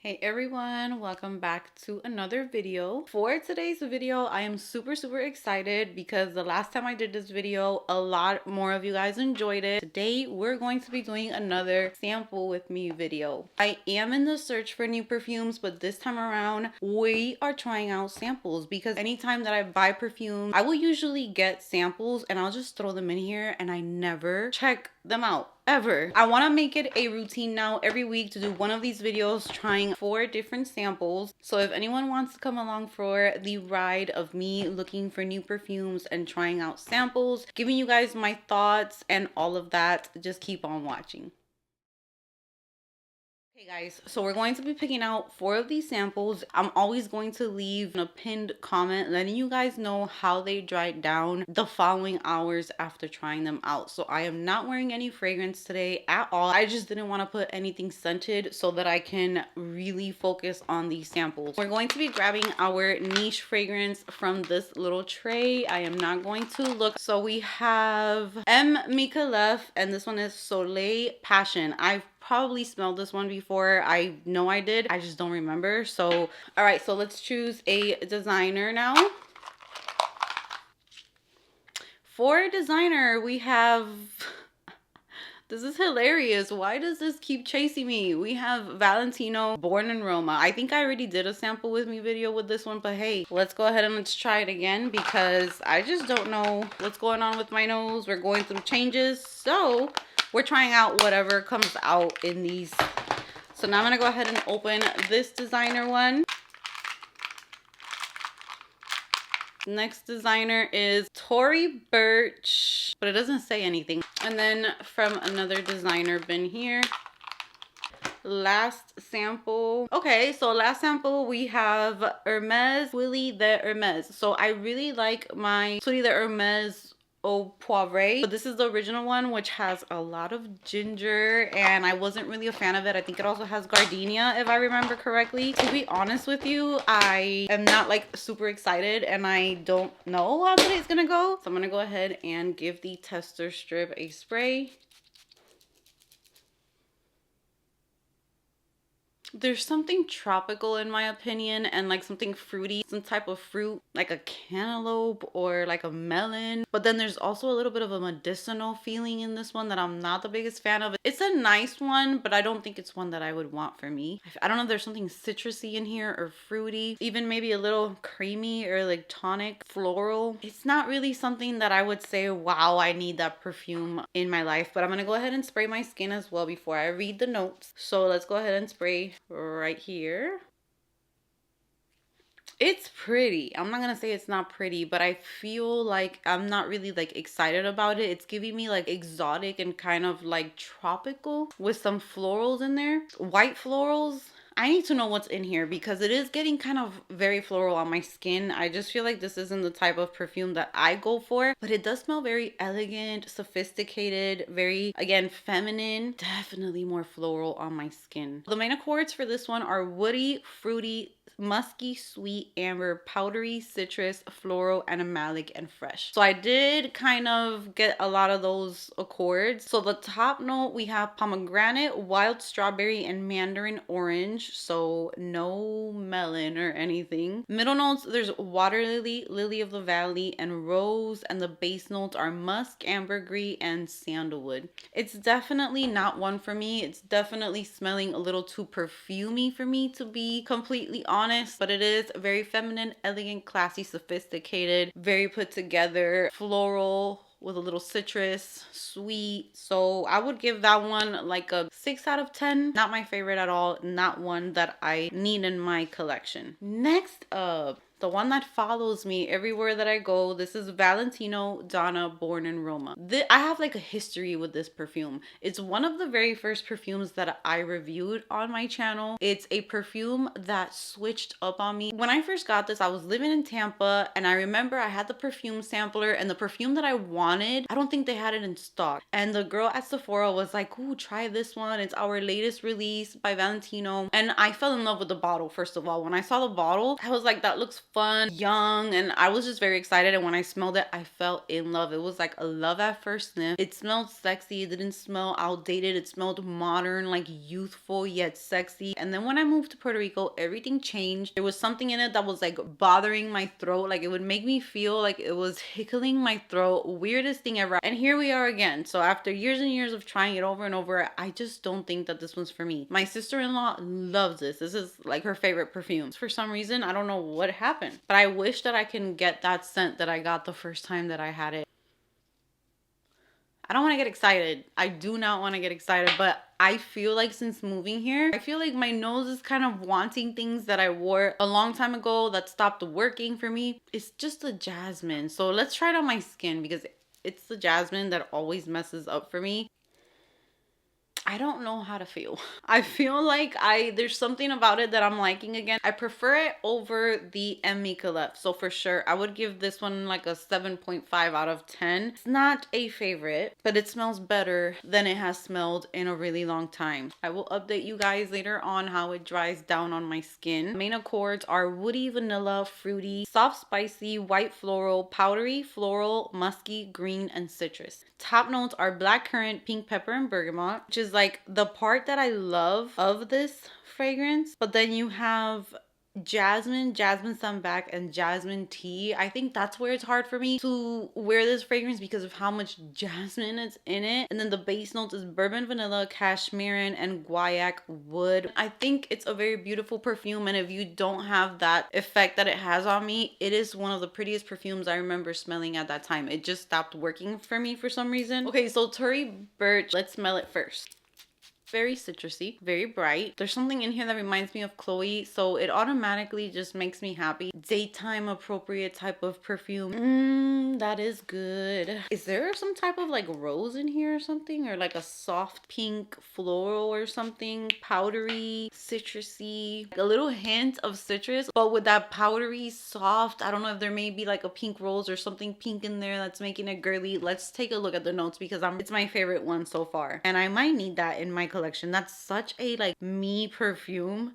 Hey everyone, welcome back to another video. For today's video, I am super excited because the last time I did this video, a lot more of you guys enjoyed it. Today, we're going to be doing another sample with me video. I am in the search for new perfumes, but this time around, we are trying out samples because anytime that I buy perfume, I will usually get samples and I'll just throw them in here and I never check them out. Ever. I want to make it a routine now every week to do one of these videos trying 4 different samples. So if anyone wants to come along for the ride of me looking for new perfumes and trying out samples, giving you guys my thoughts and all of that, just keep on watching. Hey guys, so we're going to be picking out 4 of these samples. I'm always going to leave a pinned comment letting you guys know how they dried down the following hours after trying them out. So I am not wearing any fragrance today at all. I just didn't want to put anything scented so that I can really focus on these samples. We're going to be grabbing our niche fragrance from this little tray. I am not going to look. So we have Micallef and this one is Soleil Passion. I've probably smelled this one before. I know I did. I just don't remember. So, all right. So let's choose a designer now. For designer, we have... This is hilarious. Why does this keep chasing me? We have Valentino, Born in Roma. I think I already did a sample with me video with this one, but hey, let's go ahead and let's try it again because I just don't know what's going on with my nose. We're going through changes. So we're trying out whatever comes out in these. So now I'm gonna go ahead and open this designer one. Next designer is Tory Burch, but it doesn't say anything. And then from another designer bin here. Last sample. Okay, so last sample we have Hermes, Twilly de Hermes. So I really like my Twilly de Hermes Au Poivre, but this is the original one, which has a lot of ginger and I wasn't really a fan of it. I think it also has gardenia if I remember correctly. To be honest with you, I am not like super excited and I don't know how today's gonna go, so I'm gonna go ahead and give the tester strip a spray. There's something tropical in my opinion and like something fruity, some type of fruit like a cantaloupe or like a melon, but then there's also a little bit of a medicinal feeling in this one that I'm not the biggest fan of. It's a nice one, but I don't think it's one that I would want for me. I don't know if there's something citrusy in here or fruity, even maybe a little creamy or like tonic floral. It's not really something that I would say, wow, I need that perfume in my life, but I'm gonna go ahead and spray my skin as well before I read the notes. So let's go ahead and spray right here. It's pretty. I'm not gonna say it's not pretty, but I feel like I'm not really like excited about it. It's giving me like exotic and kind of like tropical with some florals in there, white florals. I need to know what's in here because it is getting kind of very floral on my skin. I just feel like this isn't the type of perfume that I go for, but it does smell very elegant, sophisticated, very, again, feminine. Definitely more floral on my skin. The main accords for this one are woody, fruity, musky, sweet, amber, powdery, citrus, floral, animalic, and fresh. So I did kind of get a lot of those accords. So the top note, we have pomegranate, wild strawberry, and mandarin orange. So no melon or anything. Middle notes, there's water lily, lily of the valley, and rose. And the base notes are musk, ambergris, and sandalwood. It's definitely not one for me. It's definitely smelling a little too perfumey for me, to be completely honest, but it is very feminine, elegant, classy, sophisticated, very put together, floral with a little citrus, sweet. So I would give that one like a 6 out of 10. Not my favorite at all. Not one that I need in my collection. Next up, the one that follows me everywhere that I go. This is Valentino, Donna, Born in Roma. I have like a history with this perfume. It's one of the very first perfumes that I reviewed on my channel. It's a perfume that switched up on me. When I first got this, I was living in Tampa and I remember I had the perfume sampler and the perfume that I wanted, I don't think they had it in stock. And the girl at Sephora was like, ooh, try this one. It's our latest release by Valentino. And I fell in love with the bottle, first of all. When I saw the bottle, I was like, that looks fun, young, and I was just very excited. And when I smelled it, I fell in love. It was like a love at first sniff. It smelled sexy. It didn't smell outdated. It smelled modern, like youthful yet sexy. And then when I moved to Puerto Rico, everything changed. There was something in it that was like bothering my throat. Like it would make me feel like it was tickling my throat. Weirdest thing ever. And here we are again. So after years and years of trying it over and over, I just don't think that this one's for me. My sister-in-law loves this. This is like her favorite perfume. For some reason, I don't know what happened, but I wish that I can get that scent that I got the first time that I had it. I don't want to get excited. I do not want to get excited, but I feel like since moving here, I feel like my nose is kind of wanting things that I wore a long time ago that stopped working for me. It's just the jasmine. So let's try it on my skin because it's the jasmine that always messes up for me. I don't know how to feel. I feel like there's something about it that I'm liking again. I prefer it over the Micallef. So for sure, I would give this one like a 7.5 out of 10. It's not a favorite, but it smells better than it has smelled in a really long time. I will update you guys later on how it dries down on my skin. Main accords are woody, vanilla, fruity, soft, spicy, white floral, powdery, floral, musky, green, and citrus. Top notes are blackcurrant, pink pepper, and bergamot, which is like the part that I love of this fragrance. But then you have jasmine sambac, and jasmine tea. I think that's where it's hard for me to wear this fragrance because of how much jasmine is in it. And then the base notes is bourbon, vanilla, cashmeran, and guaiac wood. I think it's a very beautiful perfume, and if you don't have that effect that it has on me, it is one of the prettiest perfumes I remember smelling at that time. It just stopped working for me for some reason. Okay, so Tory Burch, let's smell it first. Very citrusy, very bright. There's something in here that reminds me of Chloe, so it automatically just makes me happy. Daytime appropriate type of perfume. That is good. Is there some type of like rose in here or something, or like a soft pink floral or something? Powdery, citrusy, a little hint of citrus, but with that powdery soft. I don't know if there may be like a pink rose or something pink in there that's making it girly. Let's take a look at the notes because it's my favorite one so far, and I might need that in my collection. That's such a like me perfume.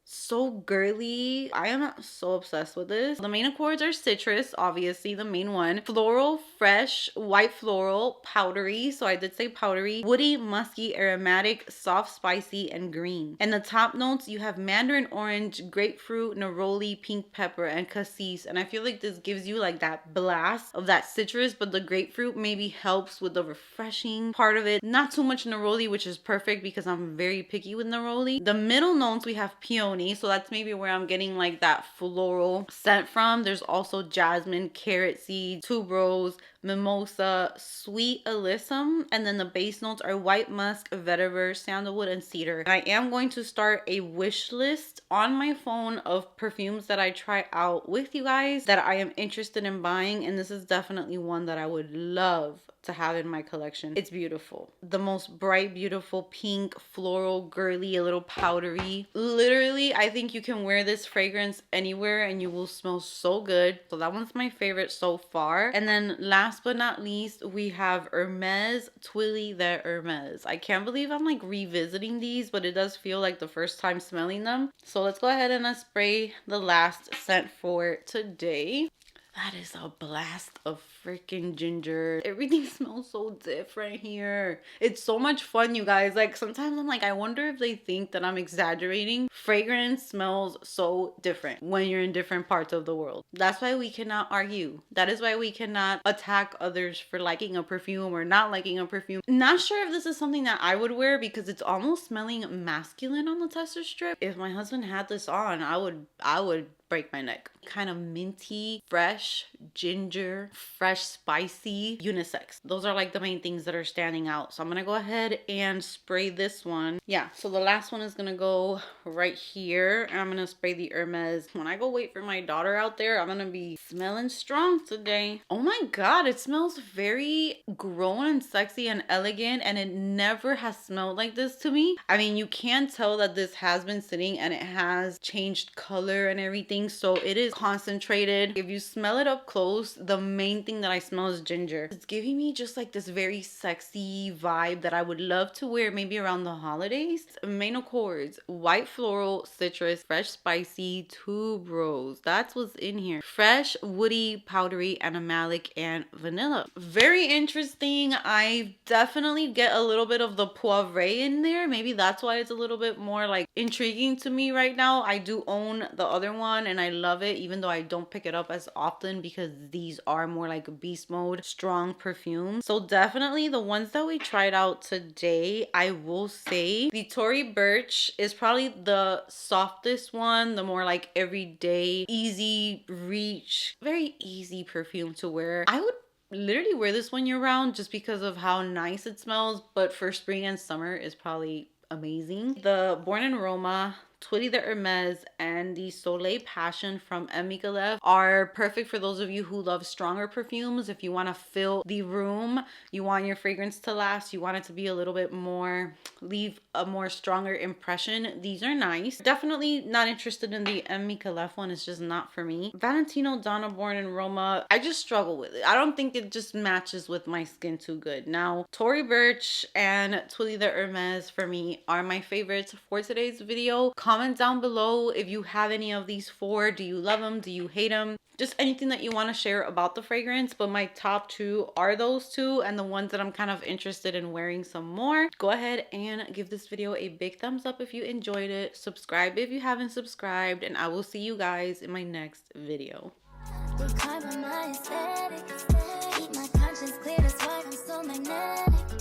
So girly. I am so obsessed with this. The main accords are citrus, obviously the main one. Floral, fresh, white floral, powdery. So I did say powdery. Woody, musky, aromatic, soft, spicy, and green. And the top notes, you have mandarin orange, grapefruit, neroli, pink pepper, and cassis. And I feel like this gives you like that blast of that citrus, but the grapefruit maybe helps with the refreshing part of it. Not too much neroli, which is perfect because I'm very picky with neroli. The middle notes, we have peony. So that's maybe where I'm getting like that floral scent from. There's also jasmine, carrot seed, tuberose, mimosa, sweet alyssum, and then the base notes are white musk, vetiver, sandalwood, and cedar. I am going to start a wish list on my phone of perfumes that I try out with you guys that I am interested in buying, and this is definitely one that I would love to have in my collection. It's beautiful. The most bright, beautiful pink, floral, girly, a little powdery. Literally, I think you can wear this fragrance anywhere and you will smell so good. So that one's my favorite so far. And then last but not least, we have Hermes, Twilly the Hermes. I can't believe I'm like revisiting these, but it does feel like the first time smelling them. So let's go ahead and spray the last scent for today. That is a blast of freaking ginger. Everything smells so different here. It's so much fun, you guys. Like sometimes I'm like, I wonder if they think that I'm exaggerating. Fragrance smells so different when you're in different parts of the world. That's why we cannot argue. That is why we cannot attack others for liking a perfume or not liking a perfume. Not sure if this is something that I would wear because it's almost smelling masculine on the tester strip. If my husband had this on, I would break my neck. Kind of minty, fresh, ginger, fresh, spicy, unisex. Those are like the main things that are standing out. So I'm gonna go ahead and spray this one. Yeah, so the last one is gonna go right here. And I'm gonna spray the Hermes. When I go wait for my daughter out there, I'm gonna be smelling strong today. Oh my God, it smells very grown and sexy and elegant, and it never has smelled like this to me. I mean, you can tell that this has been sitting and it has changed color and everything. So it is concentrated. If you smell smell it up close, the main thing that I smell is ginger. It's giving me just like this very sexy vibe that I would love to wear maybe around the holidays. Main accords, white floral, citrus, fresh spicy, tuberose. That's what's in here. Fresh, woody, powdery, animalic, and vanilla. Very interesting. I definitely get a little bit of the poivre in there. Maybe that's why it's a little bit more like intriguing to me right now. I do own the other one and I love it, even though I don't pick it up as often because these are more like beast mode strong perfumes. So definitely the ones that we tried out today, I will say the Tory Burch is probably the softest one, the more like everyday, easy reach, very easy perfume to wear. I would literally wear this one year round just because of how nice it smells, but for spring and summer is probably amazing. The Born in Roma, Twilly the Hermes, and the Soleil Passion from Micallef are perfect for those of you who love stronger perfumes. If you want to fill the room, you want your fragrance to last, you want it to be a little bit more, leave a more stronger impression, these are nice. Definitely not interested in the Micallef one, it's just not for me. Valentino, Donna, Born in Roma, I just struggle with it. I don't think it just matches with my skin too good. Now, Tory Burch and Twilly the Hermes for me are my favorites for today's video. Comment down below if you have any of these four. Do you love them? Do you hate them? Just anything that you want to share about the fragrance. But my top two are those two, and the ones that I'm kind of interested in wearing some more. Go ahead and give this video a big thumbs up if you enjoyed it. Subscribe if you haven't subscribed, and I will see you guys in my next video. Keep my conscience clear, that's why I'm so magnetic.